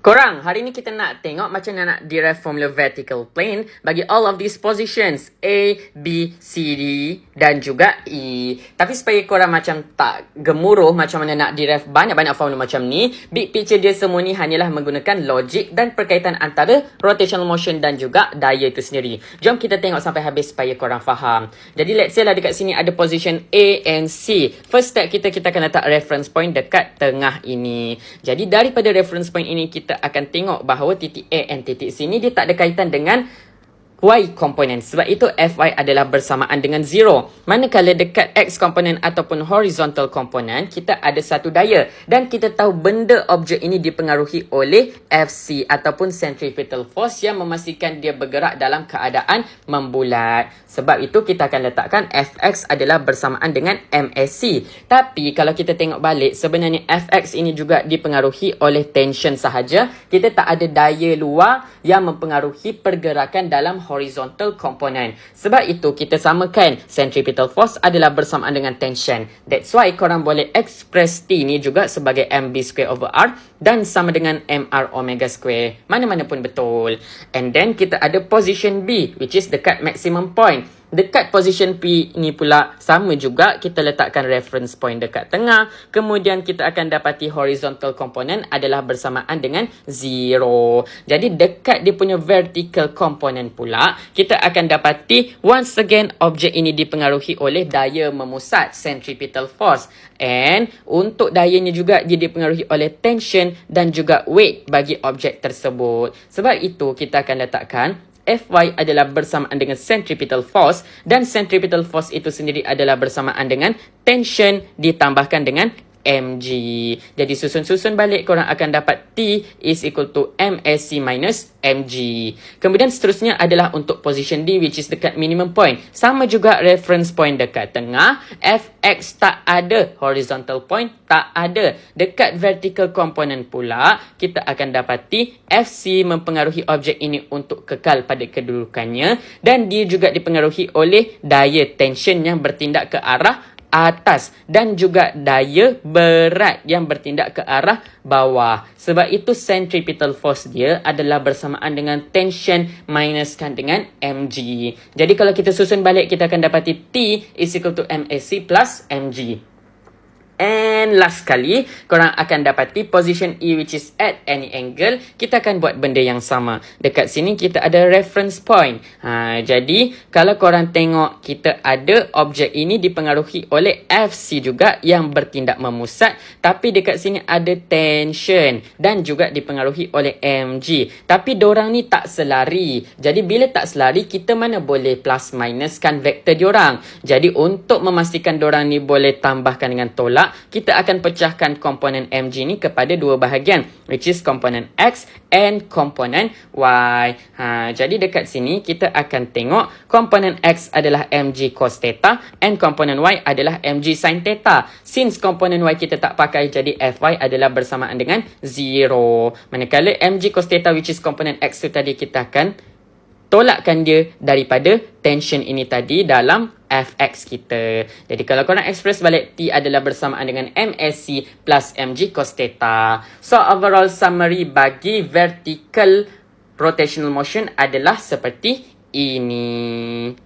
Korang, hari ni kita nak tengok macam mana nak derive formula vertical plane bagi all of these positions A, B, C, D dan juga E. Tapi supaya korang macam tak gemuruh macam mana nak derive banyak-banyak formula macam ni, big picture dia semua ni hanyalah menggunakan logik dan perkaitan antara rotational motion dan juga daya itu sendiri. Jom kita tengok sampai habis supaya korang faham. Jadi let's say lah dekat sini ada position A and C. First step kita akan letak reference point dekat tengah ini. Jadi daripada reference point ini kita akan tengok bahawa titik A and titik C ni dia tak ada kaitan dengan Y komponen. Sebab itu Fy adalah bersamaan dengan 0. Manakala dekat X komponen ataupun horizontal komponen, kita ada satu daya. Dan kita tahu benda objek ini dipengaruhi oleh Fc ataupun centripetal force yang memastikan dia bergerak dalam keadaan membulat. Sebab itu kita akan letakkan Fx adalah bersamaan dengan MSc. Tapi kalau kita tengok balik, sebenarnya Fx ini juga dipengaruhi oleh tension sahaja. Kita tak ada daya luar yang mempengaruhi pergerakan dalam horizontal component. Sebab itu kita samakan centripetal force adalah bersamaan dengan tension. That's why korang boleh express T ni juga sebagai mv²/r dan sama dengan mr omega square. Mana-mana pun betul. And then kita ada position B which is dekat maximum point. Dekat position P ni pula sama juga, kita letakkan reference point dekat tengah. Kemudian kita akan dapati horizontal component adalah bersamaan dengan 0. Jadi dekat dia punya vertical component pula, kita akan dapati once again objek ini dipengaruhi oleh daya memusat centripetal force. And untuk dayanya juga dia dipengaruhi oleh tension dan juga weight bagi objek tersebut. Sebab itu kita akan letakkan Fy adalah bersamaan dengan centripetal force dan centripetal force itu sendiri adalah bersamaan dengan tension ditambahkan dengan mg. Jadi susun-susun balik, korang akan dapat T is equal to MSc minus mg. Kemudian seterusnya adalah untuk position D which is dekat minimum point. Sama juga reference point dekat tengah. Fx tak ada, horizontal point tak ada. Dekat vertical component pula, kita akan dapati Fc mempengaruhi objek ini untuk kekal pada kedudukannya dan dia juga dipengaruhi oleh daya tension yang bertindak ke arah atas dan juga daya berat yang bertindak ke arah bawah. Sebab itu centripetal force dia adalah bersamaan dengan tension minuskan dengan mg. Jadi kalau kita susun balik, kita akan dapati T is equal to MSc plus mg. And last kali, korang akan dapati position E which is at any angle. Kita akan buat benda yang sama. Dekat sini kita ada reference point. Jadi, kalau korang tengok, kita ada objek ini dipengaruhi oleh Fc juga yang bertindak memusat. Tapi dekat sini ada tension dan juga dipengaruhi oleh mg. Tapi dorang ni tak selari. Jadi, bila tak selari, kita mana boleh plus minuskan vektor diorang. Jadi, untuk memastikan dorang ni boleh tambahkan dengan tolak, kita akan pecahkan komponen mg ni kepada dua bahagian which is komponen x and komponen y. Jadi dekat sini kita akan tengok komponen x adalah mg cos theta and komponen y adalah mg sin theta. Since komponen y kita tak pakai, jadi fy adalah bersamaan dengan 0. Manakala mg cos theta which is komponen x tu tadi, kita akan tolakkan dia daripada tension ini tadi dalam fx kita. Jadi kalau korang express balik, T adalah bersamaan dengan MSc plus mg cos theta. So overall summary bagi vertical rotational motion adalah seperti ini.